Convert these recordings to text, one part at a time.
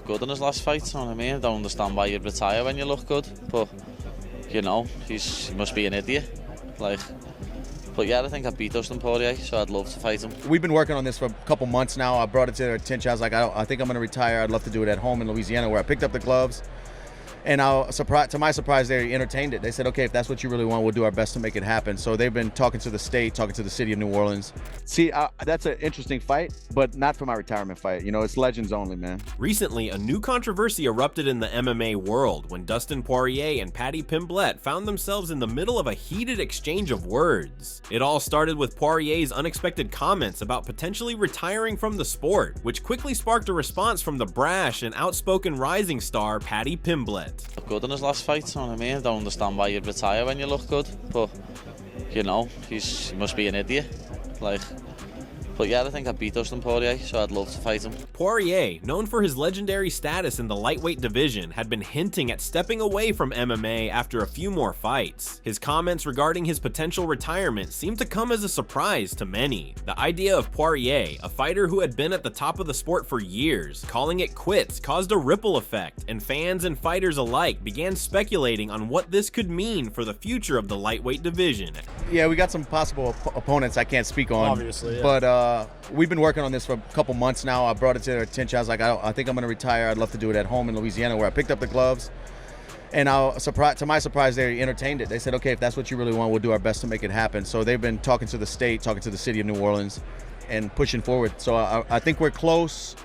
looked good in his last fight, you know what I mean? I don't understand why you'd retire when you look good, but, you know, he must be an idiot. But yeah, I think I beat Dustin Poirier, so I'd love to fight him. We've been working on this for a couple months now. I brought it to their attention. I was like, I think I'm going to retire. I'd love to do it at home in Louisiana, where I picked up the gloves. And to my surprise, they entertained it. They said, okay, if that's what you really want, we'll do our best to make it happen. So they've been talking to the state, talking to the city of New Orleans. See, that's an interesting fight, but not for my retirement fight. You know, it's legends only, man. Recently, a new controversy erupted in the MMA world when Dustin Poirier and Paddy Pimblett found themselves in the middle of a heated exchange of words. It all started with Poirier's unexpected comments about potentially retiring from the sport, which quickly sparked a response from the brash and outspoken rising star Paddy Pimblett. Looked good in his last fight, you know what I mean? I don't understand why you'd retire when you look good, but, you know, he must be an idiot. But yeah, I think I beat Dustin Poirier, so I'd love to fight him. Poirier, known for his legendary status in the lightweight division, had been hinting at stepping away from MMA after a few more fights. His comments regarding his potential retirement seemed to come as a surprise to many. The idea of Poirier, a fighter who had been at the top of the sport for years, calling it quits caused a ripple effect, and fans and fighters alike began speculating on what this could mean for the future of the lightweight division. Yeah, we got some possible opponents I can't speak on. Obviously, yeah. But we've been working on this for a couple months now. I brought it to their attention. I was like, I think I'm going to retire. I'd love to do it at home in Louisiana, where I picked up the gloves. And to my surprise, they entertained it. They said, okay, if that's what you really want, we'll do our best to make it happen. So they've been talking to the state, talking to the city of New Orleans, and pushing forward. So I think we're close.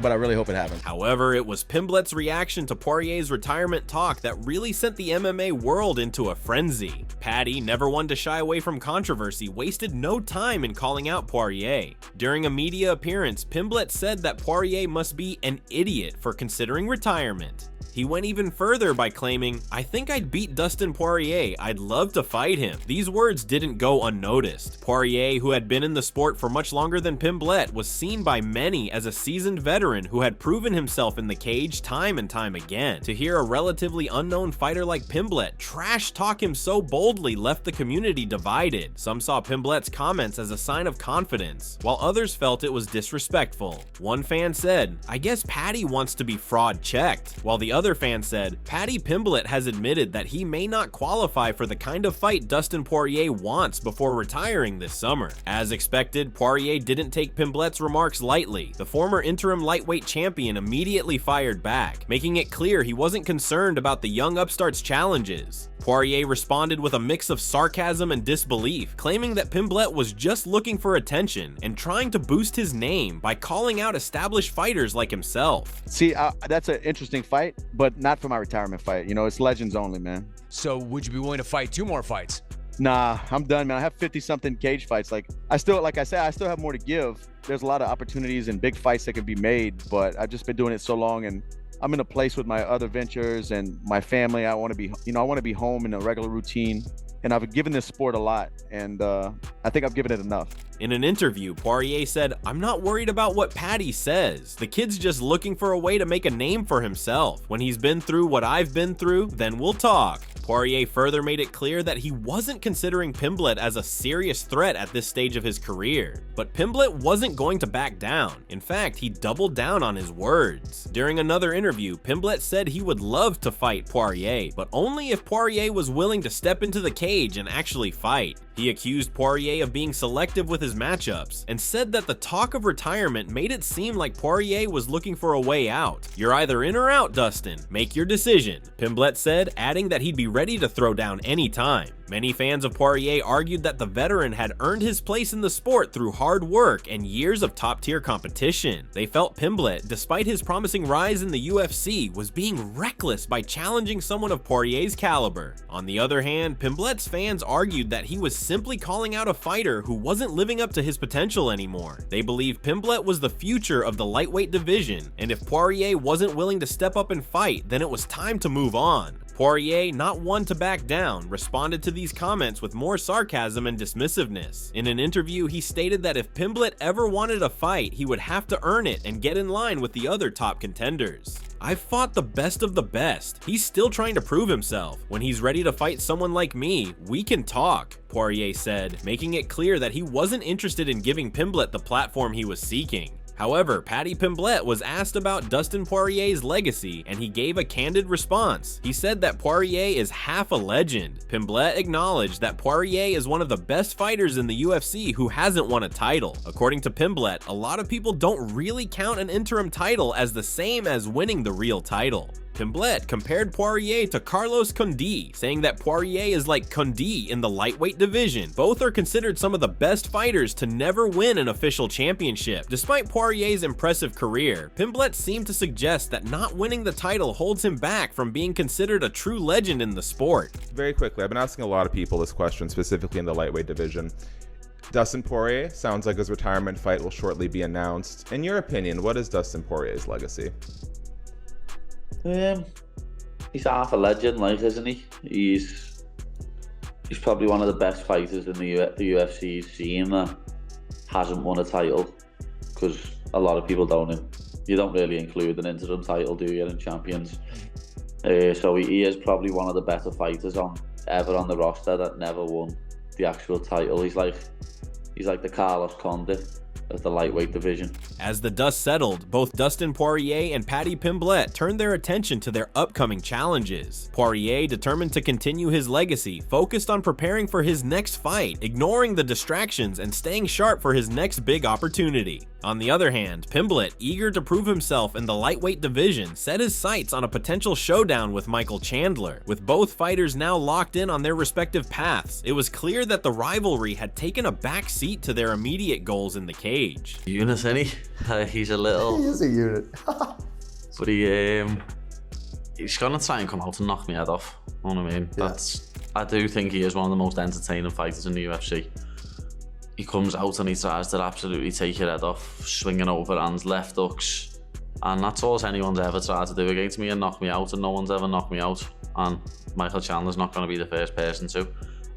But I really hope it happens. However, it was Pimblett's reaction to Poirier's retirement talk that really sent the MMA world into a frenzy. Paddy, never one to shy away from controversy, wasted no time in calling out Poirier. During a media appearance, Pimblett said that Poirier must be an idiot for considering retirement. He went even further by claiming, "I think I'd beat Dustin Poirier. I'd love to fight him." These words didn't go unnoticed. Poirier, who had been in the sport for much longer than Pimblett, was seen by many as a seasoned veteran who had proven himself in the cage time and time again. To hear a relatively unknown fighter like Pimblett trash talk him so boldly left the community divided. Some saw Pimblett's comments as a sign of confidence, while others felt it was disrespectful. One fan said, "I guess Paddy wants to be fraud checked," while the other fan said, "Paddy Pimblett has admitted that he may not qualify for the kind of fight Dustin Poirier wants before retiring this summer." As expected, Poirier didn't take Pimblett's remarks lightly. The former interim lightweight champion immediately fired back, making it clear he wasn't concerned about the young upstart's challenges. Poirier responded with a mix of sarcasm and disbelief, claiming that Pimblett was just looking for attention and trying to boost his name by calling out established fighters like himself. See, that's an interesting fight, but not for my retirement fight. You know, it's legends only, man. So would you be willing to fight 2 more fights? Nah, I'm done, man. I have 50-something cage fights. I still have more to give. There's a lot of opportunities and big fights that can be made, but I've just been doing it so long, and I'm in a place with my other ventures and my family. I want to be home in a regular routine, and I've given this sport a lot, and I think I've given it enough. In an interview, Poirier said, "I'm not worried about what Paddy says. The kid's just looking for a way to make a name for himself. When he's been through what I've been through, then we'll talk." Poirier further made it clear that he wasn't considering Pimblett as a serious threat at this stage of his career. But Pimblett wasn't going to back down. In fact, he doubled down on his words. During another interview, Pimblett said he would love to fight Poirier, but only if Poirier was willing to step into the cage and actually fight. He accused Poirier of being selective with his matchups and said that the talk of retirement made it seem like Poirier was looking for a way out. "You're either in or out, Dustin. Make your decision," Pimblett said, adding that he'd be ready to throw down anytime. Many fans of Poirier argued that the veteran had earned his place in the sport through hard work and years of top-tier competition. They felt Pimblett, despite his promising rise in the UFC, was being reckless by challenging someone of Poirier's caliber. On the other hand, Pimblett's fans argued that he was simply calling out a fighter who wasn't living up to his potential anymore. They believed Pimblett was the future of the lightweight division, and if Poirier wasn't willing to step up and fight, then it was time to move on. Poirier, not one to back down, responded to these comments with more sarcasm and dismissiveness. In an interview, he stated that if Pimblett ever wanted a fight, he would have to earn it and get in line with the other top contenders. "I've fought the best of the best. He's still trying to prove himself. When he's ready to fight someone like me, we can talk," Poirier said, making it clear that he wasn't interested in giving Pimblett the platform he was seeking. However, Paddy Pimblett was asked about Dustin Poirier's legacy, and he gave a candid response. He said that Poirier is half a legend. Pimblett acknowledged that Poirier is one of the best fighters in the UFC who hasn't won a title. According to Pimblett, a lot of people don't really count an interim title as the same as winning the real title. Pimblett compared Poirier to Carlos Condit, saying that Poirier is like Condit in the lightweight division. Both are considered some of the best fighters to never win an official championship. Despite Poirier's impressive career, Pimblett seemed to suggest that not winning the title holds him back from being considered a true legend in the sport. Very quickly, I've been asking a lot of people this question, specifically in the lightweight division. Dustin Poirier sounds like his retirement fight will shortly be announced. In your opinion, what is Dustin Poirier's legacy? He's half a legend, like, isn't he? He's probably one of the best fighters in the UFC's seen that hasn't won a title, because a lot of people you don't really include an interim title, do you, in champions? So he is probably one of the better fighters ever on the roster that never won the actual title. He's like the Carlos Condit of the lightweight division. As the dust settled, both Dustin Poirier and Paddy Pimblett turned their attention to their upcoming challenges. Poirier, determined to continue his legacy, focused on preparing for his next fight, ignoring the distractions and staying sharp for his next big opportunity. On the other hand, Pimblett, eager to prove himself in the lightweight division, set his sights on a potential showdown with Michael Chandler. With both fighters now locked in on their respective paths, it was clear that the rivalry had taken a back seat to their immediate goals in the cage. Unit, isn't he? He's a little... He is a unit. But he's gonna try and come out and knock me head off. You know what I mean? Yeah. I do think he is one of the most entertaining fighters in the UFC. He comes out and he tries to absolutely take your head off, swinging overhands, left hooks, and that's all anyone's ever tried to do against me and knock me out, and no one's ever knocked me out. And Michael Chandler's not going to be the first person to.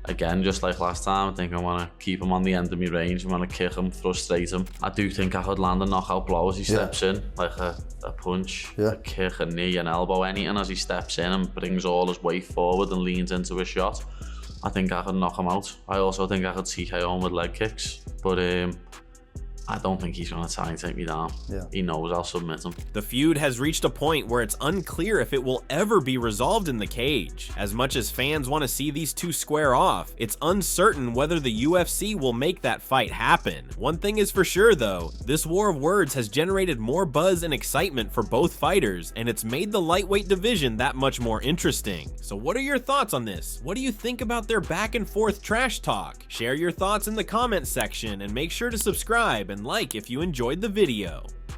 Again, just like last time, I think I want to keep him on the end of my range. I want to kick him, frustrate him. I do think I could land a knockout blow as he steps in, like a punch, a kick, a knee, an elbow, anything as he steps in and brings all his weight forward and leans into a shot. I think I could knock him out. I also think I could TKO him with leg kicks, but I don't think he's going to try and take me down. Yeah. He knows I'll submit him. The feud has reached a point where it's unclear if it will ever be resolved in the cage. As much as fans want to see these two square off, it's uncertain whether the UFC will make that fight happen. One thing is for sure though, this war of words has generated more buzz and excitement for both fighters, and it's made the lightweight division that much more interesting. So what are your thoughts on this? What do you think about their back and forth trash talk? Share your thoughts in the comments section and make sure to subscribe and like if you enjoyed the video.